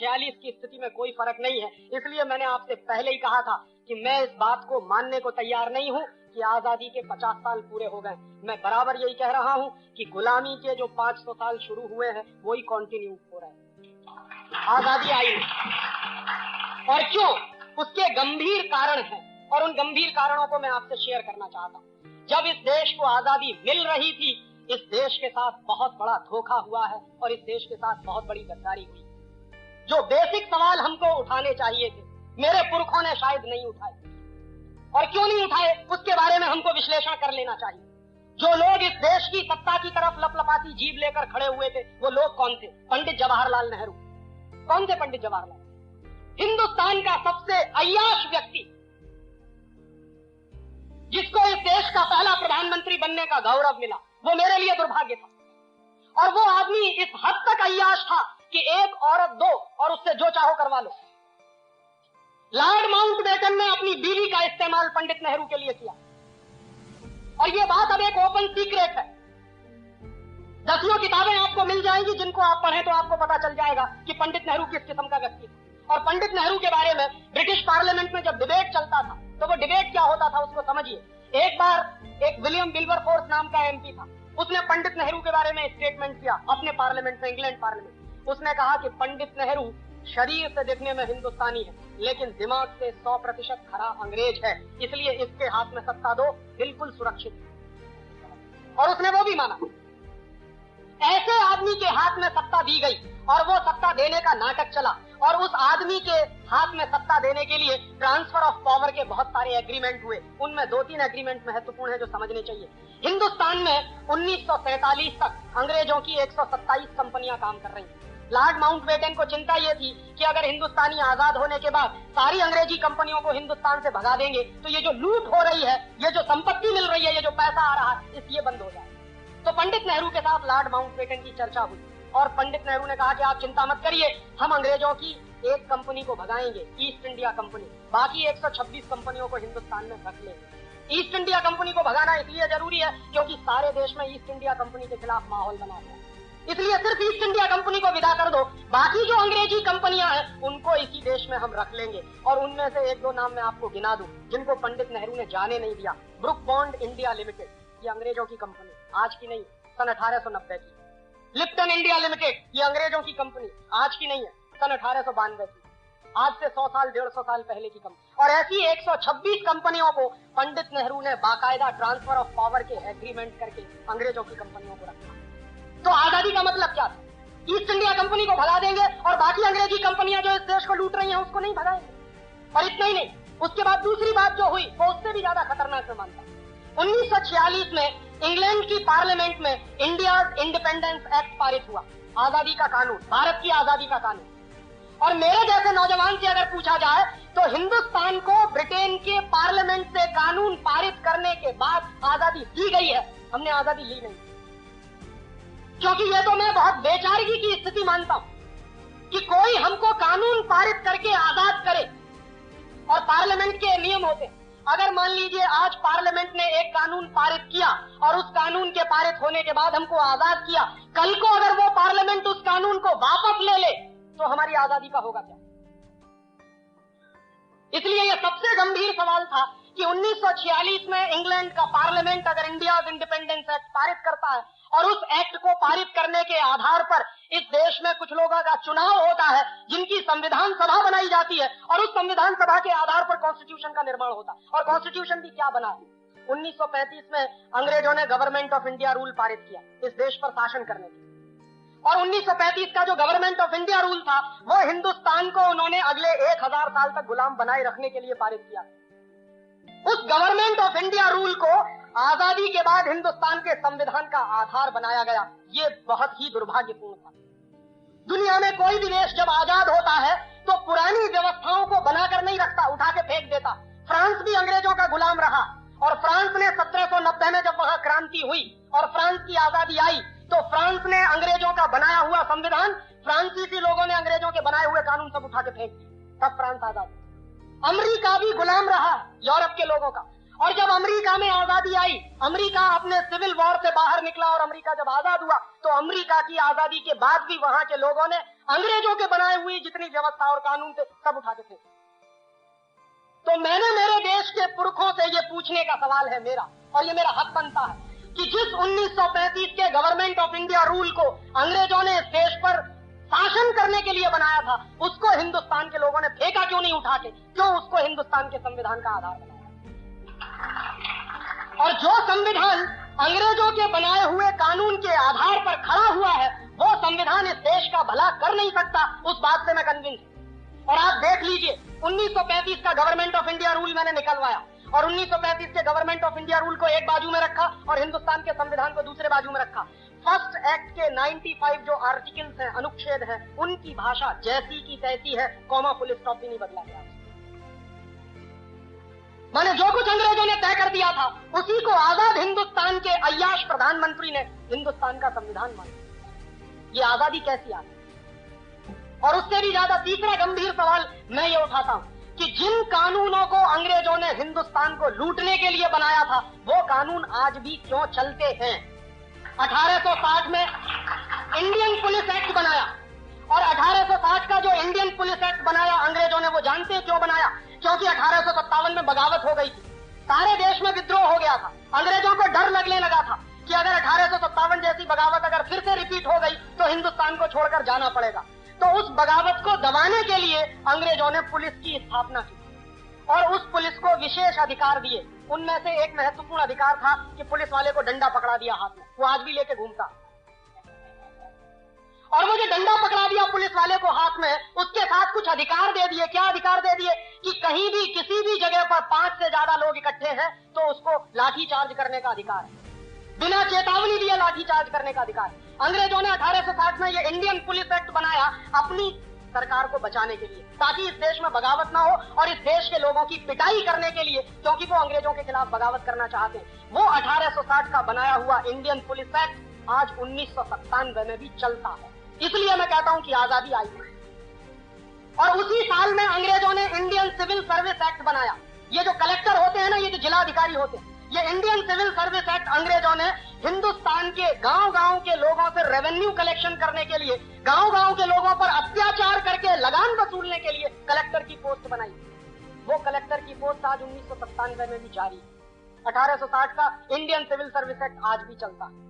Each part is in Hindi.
1946 की स्थिति में कोई फर्क नहीं है। इसलिए मैंने आपसे पहले ही कहा था कि मैं इस बात को मानने को तैयार नहीं हूं कि आजादी के 50 साल पूरे हो गए। मैं बराबर यही कह रहा हूं कि गुलामी के जो 500 साल शुरू हुए हैं वही कंटिन्यू हो रहे हैं। आजादी आई और क्यों, उसके गंभीर कारण हैं और उन गंभीर कारणों को मैं आपसे शेयर करना चाहता हूं। जब इस देश को आजादी मिल रही थी, इस देश के साथ बहुत बड़ा धोखा हुआ है और इस देश के साथ बहुत बड़ी गद्दारी हुई। जो बेसिक सवाल हमको उठाने चाहिए थे, मेरे पुरखों ने शायद नहीं उठाए, और क्यों नहीं उठाए उसके बारे में हमको विश्लेषण कर लेना चाहिए। जो लोग इस देश की सत्ता की तरफ लपलपाती जीभ लेकर खड़े हुए थे, वो लोग कौन थे? पंडित जवाहरलाल नेहरू। कौन थे पंडित जवाहरलाल? हिंदुस्तान का सबसे अय्याश व्यक्ति, जिसको इस देश का पहला प्रधानमंत्री बनने का गौरव मिला, वो मेरे लिए दुर्भाग्य था। और वो आदमी इस हद तक अय्याश था कि एक औरत दो और उससे जो चाहो करवा लो। लॉर्ड माउंटबेटन ने अपनी बीवी का इस्तेमाल पंडित नेहरू के लिए किया, और ये बात अब एक ओपन सीक्रेट है। दसियों किताबें आपको मिल जाएंगी, जिनको आप पढ़ें तो आपको पता चल जाएगा कि पंडित नेहरू किस किस्म का व्यक्ति था। और पंडित नेहरू के बारे में ब्रिटिश पार्लियामेंट में जब डिबेट चलता था, तो वो डिबेट क्या होता था उसको समझिए। एक बार एक विलियम विल्बरफोर्स नाम का एमपी था, उसने पंडित नेहरू के बारे में स्टेटमेंट किया अपने पार्लियामेंट में, इंग्लैंड पार्लियामेंट। उसने कहा कि पंडित नेहरू शरीर से दिखने में हिंदुस्तानी है, लेकिन दिमाग से 100% खरा अंग्रेज है, इसलिए इसके हाथ में सत्ता दो, बिल्कुल सुरक्षित है। और उसने वो भी माना। ऐसे आदमी के हाथ में सत्ता दी गई और वो सत्ता देने का नाटक चला, और उस आदमी के हाथ में सत्ता देने के लिए ट्रांसफर ऑफ पावर के बहुत सारे एग्रीमेंट हुए। उनमें 2-3 एग्रीमेंट महत्वपूर्ण है जो समझने चाहिए। हिंदुस्तान में 1943 तक अंग्रेजों की 127 कंपनियां काम कर रही थी। लॉर्ड माउंटबेटन को चिंता यह थी कि अगर हिंदुस्तानी आजाद होने के बाद सारी अंग्रेजी कंपनियों को हिंदुस्तान से भगा देंगे तो ये जो लूट हो रही है, ये जो संपत्ति मिल रही है, ये जो पैसा आ रहा है, ये बंद हो जाए। तो पंडित नेहरू के साथ लॉर्ड माउंटबेटन की चर्चा हुई और पंडित नेहरू ने कहा कि आप चिंता मत करिए, हम अंग्रेजों की एक कंपनी को भगाएंगे, ईस्ट इंडिया कंपनी, बाकी 126 कंपनियों को हिंदुस्तान में रख लेंगे। ईस्ट इंडिया कंपनी को भगाना इसलिए जरूरी है क्योंकि सारे देश में ईस्ट इंडिया कंपनी के खिलाफ माहौल बना है, इसलिए सिर्फ ईस्ट इंडिया कंपनी को विदा कर दो, बाकी जो अंग्रेजी कंपनियां हैं उनको इसी देश में हम रख लेंगे। और उनमें से 1-2 नाम मैं आपको गिना दूं जिनको पंडित नेहरू ने जाने नहीं दिया। ब्रुक बॉन्ड इंडिया लिमिटेड, ये अंग्रेजों की कंपनी, आज की नहीं, सन 1890 की। लिप्टन इंडिया लिमिटेड, ये अंग्रेजों की कंपनी, आज की नहीं है, सन 1892 की, आज से 100 साल 150 साल पहले की कंपनी। और ऐसी 126 कंपनियों को पंडित नेहरू ने बाकायदा ट्रांसफर ऑफ पावर के एग्रीमेंट करके अंग्रेजों की कंपनियों को रखा। तो आजादी का मतलब क्या था? ईस्ट इंडिया कंपनी को भगा देंगे और बाकी अंग्रेजी कंपनियां जो इस देश को लूट रही हैं उसको नहीं भगाएंगे। और इतना ही नहीं, उसके बाद दूसरी बात जो हुई वो उससे भी ज्यादा खतरनाक मैं मानता हूं। 1946 में इंग्लैंड की पार्लियामेंट में इंडिया इंडिपेंडेंस एक्ट पारित हुआ, आजादी का कानून, भारत की आजादी का कानून। और मेरे जैसे नौजवान से अगर पूछा जाए तो हिंदुस्तान को ब्रिटेन के पार्लियामेंट से कानून पारित करने के बाद आजादी दी गई है, हमने आजादी ली नहीं। क्योंकि ये तो मैं बहुत बेचारगी की स्थिति मानता हूं कि कोई हमको कानून पारित करके आजाद करे। और पार्लियामेंट के नियम होते, अगर मान लीजिए आज पार्लियामेंट ने एक कानून पारित किया और उस कानून के पारित होने के बाद हमको आजाद किया, कल को अगर वो पार्लियामेंट उस कानून को वापस ले ले तो हमारी आजादी का होगा क्या? इसलिए यह सबसे गंभीर सवाल था कि 1946 में इंग्लैंड का पार्लियामेंट अगर इंडिया इंडिपेंडेंस एक्ट पारित करता है और उस एक्ट को पारित करने के आधार पर इस देश में कुछ लोगों का चुनाव होता है जिनकी संविधान सभा बनाई जाती है और उस संविधान सभा के आधार पर कॉन्स्टिट्यूशन का निर्माण होता है। और कॉन्स्टिट्यूशन भी क्या बना है? 1935 में अंग्रेजों ने गवर्नमेंट ऑफ इंडिया रूल पारित किया इस देश पर शासन करने के लिए। और 1935 का जो गवर्नमेंट ऑफ इंडिया रूल था वो हिंदुस्तान को उन्होंने अगले 1000 साल तक गुलाम बनाए रखने के लिए पारित किया। उस गवर्नमेंट ऑफ इंडिया रूल को आजादी के बाद हिंदुस्तान के संविधान का आधार बनाया गया। ये बहुत ही दुर्भाग्यपूर्ण था। दुनिया में कोई भी देश जब आजाद होता है तो पुरानी व्यवस्थाओं को बनाकर नहीं रखता, उठा के फेंक देता। फ्रांस भी अंग्रेजों का गुलाम रहा और फ्रांस ने 1790 में जब वहां क्रांति हुई और फ्रांस की आजादी आई तो फ्रांस ने अंग्रेजों का बनाया हुआ संविधान, फ्रांसीसी लोगों ने अंग्रेजों के बनाए हुए कानून सब उठा के फेंक दिए, तब फ्रांस आजाद। अमेरिका भी गुलाम रहा यूरोप के लोगों का, और जब अमेरिका में आजादी आई, अमेरिका अपने सिविल वॉर से बाहर निकला और अमेरिका जब आजाद हुआ तो अमेरिका की आजादी के बाद भी वहां के लोगों ने अंग्रेजों के बनाए हुए जितनी व्यवस्था और कानून थे सब उठाते थे। तो मैंने मेरे देश के पुरखों से ये पूछने का सवाल है मेरा, और ये मेरा हक बनता है कि जिस 1935 के गवर्नमेंट ऑफ इंडिया रूल को अंग्रेजों ने इस देश पर शासन करने के लिए बनाया था, उसको हिंदुस्तान के लोगों ने फेंका क्यों नहीं उठा के, क्यों उसको हिंदुस्तान के संविधान का आधार बनाया? और जो संविधान अंग्रेजों के बनाए हुए कानून के आधार पर खड़ा हुआ है, वो संविधान इस देश का भला कर नहीं सकता, उस बात से मैं कन्विंस हूं। और आप देख लीजिए, 1935 का गवर्नमेंट ऑफ इंडिया रूल मैंने निकलवाया और 1935 के गवर्नमेंट ऑफ इंडिया रूल को एक बाजू में रखा और हिंदुस्तान के संविधान को दूसरे बाजू में रखा। फर्स्ट एक्ट के 95 जो आर्टिकल्स हैं, अनुच्छेद हैं, उनकी भाषा जैसी की तैसी है, कॉमा फुल स्टॉप भी नहीं बदला गया। माने जो कुछ अंग्रेजों ने तय कर दिया था, उसी को आजाद हिंदुस्तान के अय्याश प्रधानमंत्री ने हिंदुस्तान का संविधान माना। ये आजादी कैसी आ गई? और उससे भी ज्यादा तीसरा गंभीर सवाल मैं ये उठाता हूं कि जिन कानूनों को अंग्रेजों ने हिंदुस्तान को लूटने के लिए बनाया था, वो कानून आज भी क्यों चलते हैं? 1860 में इंडियन पुलिस एक्ट बनाया, और 1860 का जो इंडियन पुलिस एक्ट बनाया अंग्रेजों ने, वो जानते हैं क्यों बनाया? क्योंकि 1857 में बगावत हो गई थी, सारे देश में विद्रोह हो गया था। अंग्रेजों को डर लगने लगा था कि अगर 1857 जैसी बगावत अगर फिर से रिपीट हो गई तो हिंदुस्तान को छोड़कर जाना पड़ेगा। तो उस बगावत को दबाने के लिए अंग्रेजों ने पुलिस की स्थापना की और उस पुलिस को विशेष अधिकार दिए। उनमें से एक महत्वपूर्ण अधिकार था कि पुलिस वाले को डंडा पकड़ा दिया हाथ में, वो आज भी लेके घूमता। और वो जो डंडा पकड़ा दिया पुलिस वाले को हाथ में, उसके साथ कुछ अधिकार दे दिए। क्या अधिकार दे दिए? कि कहीं भी किसी भी जगह पर 5 से ज्यादा लोग इकट्ठे हैं तो उसको लाठी चार्ज करने का अधिकार है, बिना चेतावनी दिए लाठी चार्ज करने का अधिकार है। अंग्रेजों ने 1860 में ये इंडियन पुलिस एक्ट बनाया अपनी सरकार को बचाने के लिए, ताकि इस देश में बगावत ना हो और इस देश के लोगों की पिटाई करने के लिए, क्योंकि वो अंग्रेजों के खिलाफ बगावत करना चाहते हैं। वो 1860 का बनाया हुआ इंडियन पुलिस एक्ट आज 1997 में भी चलता है। इसलिए मैं कहता हूं कि आजादी आई है। और उसी साल में अंग्रेजों ने इंडियन सिविल सर्विस एक्ट बनाया। ये जो कलेक्टर होते हैं ना, ये जो जिला अधिकारी होते हैं, ये इंडियन सिविल सर्विस एक्ट अंग्रेजों ने हिंदुस्तान के गांव-गांव के लोगों से रेवेन्यू कलेक्शन करने के लिए, गांव-गांव के लोगों पर अत्याचार करके लगान वसूलने के लिए कलेक्टर की पोस्ट बनाई। वो कलेक्टर की पोस्ट आज 1997 में भी जारी है। 1860 का इंडियन सिविल सर्विस एक्ट आज भी चलता है।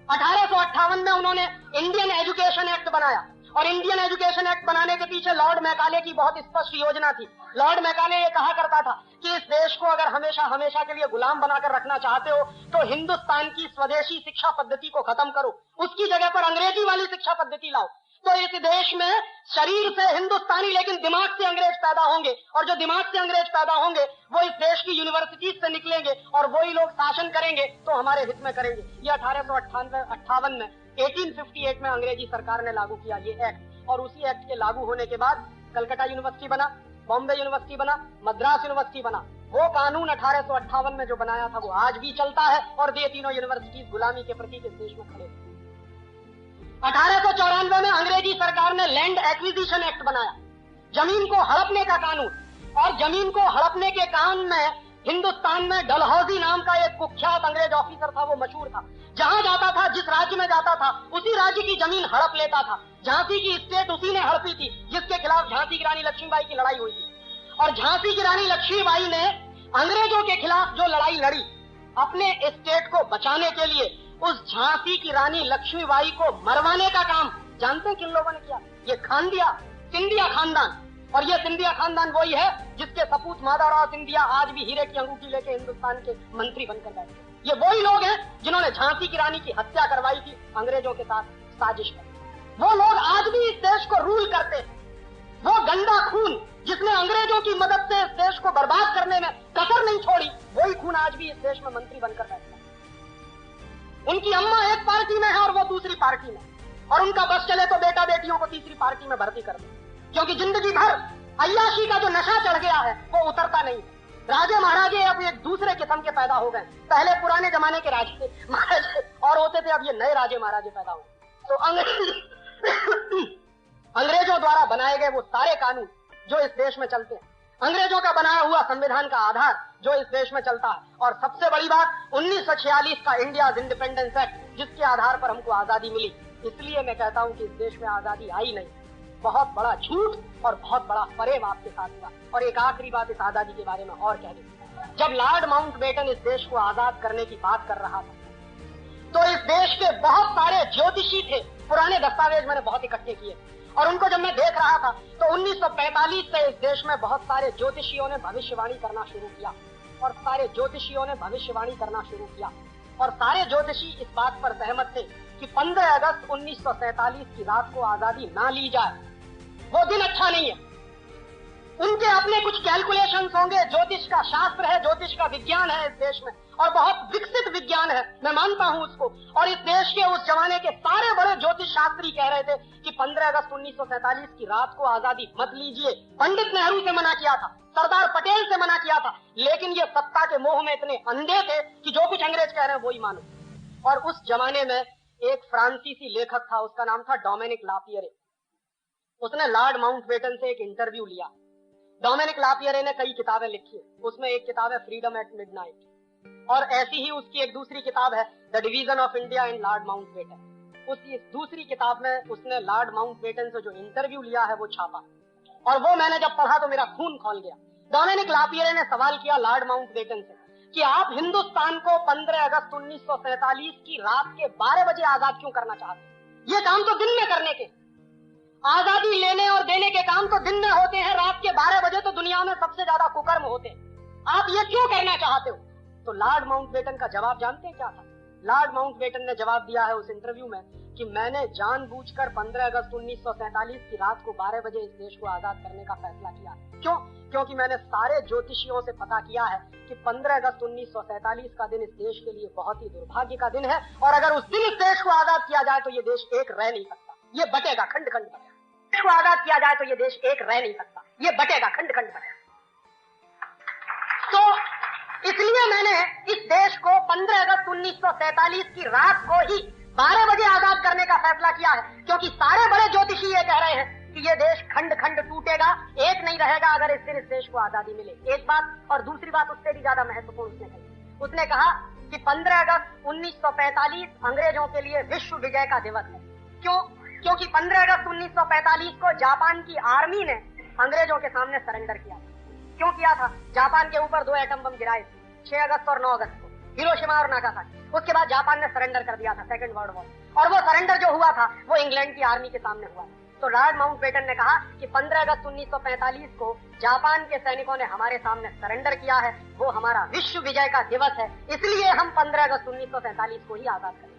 1858 में उन्होंने इंडियन एजुकेशन एक्ट बनाया, और इंडियन एजुकेशन एक्ट बनाने के पीछे लॉर्ड मैकाले की बहुत स्पष्ट योजना थी। लॉर्ड मैकाले ये कहा करता था कि इस देश को अगर हमेशा हमेशा के लिए गुलाम बनाकर रखना चाहते हो तो हिंदुस्तान की स्वदेशी शिक्षा पद्धति को खत्म करो, उसकी जगह पर अंग्रेजी वाली शिक्षा पद्धति लाओ। तो इस देश में शरीर से हिंदुस्तानी लेकिन दिमाग से अंग्रेज पैदा होंगे, और जो दिमाग से अंग्रेज पैदा होंगे वो इस देश की यूनिवर्सिटीज से निकलेंगे और वही लोग शासन करेंगे तो हमारे हित में करेंगे। ये 1858 में 1858 में अंग्रेजी सरकार ने लागू किया ये एक्ट, और उसी एक्ट के लागू होने के बाद कलकत्ता यूनिवर्सिटी बना, बॉम्बे यूनिवर्सिटी बना, मद्रास यूनिवर्सिटी बना। वो कानून 1858 में जो बनाया था वो आज भी चलता है, और ये तीनों यूनिवर्सिटीज गुलामी के प्रति इस देश में खड़े। 1894 में अंग्रेजी सरकार ने लैंड एक्विजिशन एक्ट बनाया, जमीन को हड़पने का कानून। और जमीन को हड़पने के कानून में हिंदुस्तान में डलहौजी नाम का एक कुख्यात अंग्रेज ऑफिसर था, वो मशहूर था। जहां जाता था, जिस राज्य में जाता था, उसी राज्य की जमीन हड़प लेता था। झांसी की स्टेट उसी ने हड़पी थी जिसके खिलाफ झांसी की रानी लक्ष्मीबाई की लड़ाई हुई थी। और झांसी की रानी लक्ष्मीबाई ने अंग्रेजों के खिलाफ जो लड़ाई लड़ी अपने स्टेट को बचाने के लिए, उस झांसी की रानी लक्ष्मीबाई को मरवाने का काम जानते हैं किन लोगों ने किया? ये खानदिया, सिंधिया खानदान। और ये सिंधिया खानदान वही है जिसके सपूत माधवराव सिंधिया आज भी हीरे की अंगूठी लेके हिंदुस्तान के मंत्री बनकर बैठे। ये वही लोग हैं जिन्होंने झांसी की रानी की हत्या करवाई थी अंग्रेजों के साथ साजिश कर। वो लोग आज भी इस देश को रूल करते हैं। वो गंदा खून जिसने अंग्रेजों की मदद से इस देश को बर्बाद करने में कसर नहीं छोड़ी, वही खून आज भी इस देश में मंत्री बनकर बैठा है। उनकी अम्मा एक पार्टी में है और वो दूसरी पार्टी में, और उनका बस चले तो बेटा बेटियों को तीसरी पार्टी में भर्ती कर दे, क्योंकि जिंदगी भर अय्याशी का जो नशा चढ़ गया है वो उतरता नहीं। राजे महाराजे अब एक दूसरे किस्म के पैदा हो गए। पहले पुराने जमाने के राजे महाराजे और होते थे, अब ये नए राजे महाराजे पैदा हो गए। तो अंग्रेजों द्वारा बनाए गए वो सारे कानून जो इस देश में चलते हैं, अंग्रेजों का बनाया हुआ संविधान का आधार जो इस देश में चलता है, और सबसे बड़ी बात 1946 का इंडिया इंडिपेंडेंस एक्ट जिसके आधार पर हमको आजादी मिली, इसलिए मैं कहता हूं कि इस देश में आजादी आई नहीं, बहुत बड़ा झूठ और बहुत बड़ा फरेब आपके साथ हुआ। और एक आखिरी बात इस आजादी के बारे में और कह दूं, जब लॉर्ड माउंटबेटन इस देश को आजाद करने की बात कर रहा था तो इस देश के बहुत सारे ज्योतिषी थे, पुराने दस्तावेज मैंने बहुत इकट्ठे किए, और उनको जब मैं देख रहा था तो 1945 से इस देश में बहुत सारे ज्योतिषियों ने भविष्यवाणी करना शुरू किया, और सारे ज्योतिषियों ने भविष्यवाणी करना शुरू किया, और सारे ज्योतिषी इस बात पर सहमत थे कि 15 अगस्त 1947 की रात को आजादी ना ली जाए, वो दिन अच्छा नहीं है। उनके अपने कुछ कैलकुलेशंस होंगे, ज्योतिष का शास्त्र है, ज्योतिष का विज्ञान है इस देश में, और बहुत विकसित विज्ञान है, मैं मानता हूं उसको। और इस देश के उस जमाने के सारे बड़े ज्योतिष शास्त्री कह रहे थे कि 15 अगस्त 1947 की रात को आजादी मत लीजिए। पंडित नेहरू से मना किया था, सरदार पटेल से मना किया था, लेकिन ये सत्ता के मोह में इतने अंधे थे कि जो कुछ अंग्रेज कह रहे हैं वही मानो। और उस जमाने में एक फ्रांसीसी लेखक था, उसका नाम था डोमिनिक लापियरे। उसने लॉर्ड माउंटबेटन से एक इंटरव्यू लिया। डोमिनिक लापियरे ने कई किताबें लिखी, उसमें एक किताब है फ्रीडम एट मिडनाइट, और ऐसी ही उसकी एक दूसरी किताब है the division of India and Lord Mountbatten. उसकी दूसरी किताब में उसने लॉर्ड माउंटबेटन से जो इंटरव्यू लिया है वो छापा, और वो मैंने जब पढ़ा तो मेरा खून खौल गया। डोमिनिक लापियरे ने सवाल किया लॉर्ड माउंटबेटन से कि आप हिंदुस्तान को 15 अगस्त 1947 की रात के 12 बजे आजाद क्यों करना चाहते हैं? ये काम तो दिन में करने के, आजादी लेने और देने के काम तो दिन में होते हैं, रात के 12 बजे तो दुनिया में सबसे ज्यादा कुकर्म होते हैं, आप ये क्यों करना चाहते हो? तो लॉर्ड माउंटबेटन का जवाब जानते हैं क्या था? लॉर्ड माउंटबेटन ने जवाब दिया है उस इंटरव्यू में कि मैंने जानबूझकर 15 अगस्त 1947 की रात को 12 बजे इस देश को आजाद करने का फैसला किया। क्यों? क्योंकि मैंने सारे ज्योतिषियों से पता किया है कि 15 अगस्त 1947 का दिन इस देश के लिए बहुत ही दुर्भाग्य का दिन है, और अगर उस दिन इस देश को आजाद किया जाए तो ये देश एक रह नहीं सकता, ये बटेगा, खंड खंड बटेगा। देश को आजाद किया जाए तो ये देश एक रह नहीं सकता, ये बटेगा, खंड खंड बटेगा। तो इसलिए मैंने इस देश को 15 अगस्त 1947 की रात को ही 12 बजे आजाद करने का फैसला किया है, क्योंकि सारे बड़े ज्योतिषी ये कह रहे हैं कि ये देश खंड खंड टूटेगा, एक नहीं रहेगा अगर इस दिन इस देश को आजादी मिले। एक बात, और दूसरी बात उससे भी ज्यादा महत्वपूर्ण उसने कही, उसने कहा कि 15 अगस्त 1945 अंग्रेजों के लिए विश्व विजय का दिवस है। क्यों? क्योंकि 15 अगस्त 1945 को जापान की आर्मी ने अंग्रेजों के सामने सरेंडर किया था। क्यों किया था? जापान के ऊपर 2 एटम बम गिराए थे 6 अगस्त और 9 अगस्त को, हिरोशिमा और नागासाकी। उसके बाद जापान ने सरेंडर कर दिया था, सेकंड वर्ल्ड वॉर, और वो सरेंडर जो हुआ था वो इंग्लैंड की आर्मी के सामने हुआ। तो लॉर्ड माउंटबेटन ने कहा कि 15 अगस्त 1945 को जापान के सैनिकों ने हमारे सामने सरेंडर किया है, वो हमारा विश्व विजय का दिवस है, इसलिए हम 15 अगस्त 1947 को ही आजाद करेंगे।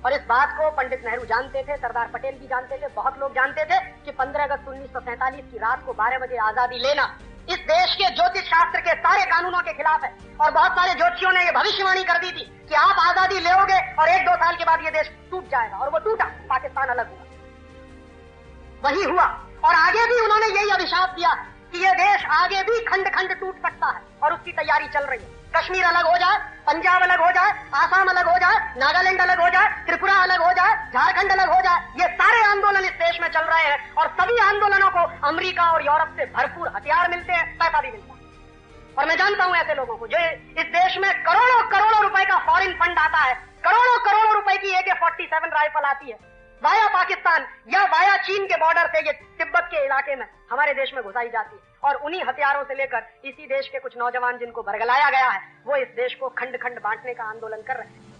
और इस बात को पंडित नेहरू जानते थे, सरदार पटेल भी जानते थे, बहुत लोग जानते थे कि 15 अगस्त 1947 की रात को 12 बजे आजादी लेना इस देश के ज्योतिष शास्त्र के सारे कानूनों के खिलाफ है। और बहुत सारे ज्योतिषियों ने यह भविष्यवाणी कर दी थी कि आप आजादी लोगे और 1-2 साल के बाद ये देश टूट जाएगा, और वो टूटा, पाकिस्तान अलग हुआ, वही हुआ। और आगे भी उन्होंने यही अभिशाप दिया कि ये देश आगे भी खंड खंड टूट सकता है, और उसकी तैयारी चल रही है। कश्मीर अलग हो जाए, पंजाब अलग हो जाए, आसाम अलग हो जाए, नागालैंड अलग हो जाए, त्रिपुरा अलग हो जाए, झारखंड अलग हो जाए, ये सारे आंदोलन इस देश में चल रहे हैं, और सभी आंदोलनों को अमेरिका और यूरोप से भरपूर हथियार मिलते हैं, पैसा भी मिलता है। और मैं जानता हूं ऐसे लोगों को जो इस देश में करोड़ों करोड़ों रुपए का फॉरेन फंड आता है, करोड़ों करोड़ों रुपए की AK-47 राइफल आती है वाया पाकिस्तान या वाया चीन के बॉर्डर से, ये तिब्बत के इलाके में हमारे देश में घुसाई जाती है, और उन्हीं हथियारों से लेकर इसी देश के कुछ नौजवान जिनको बरगलाया गया है, वो इस देश को खंड खंड बांटने का आंदोलन कर रहे हैं।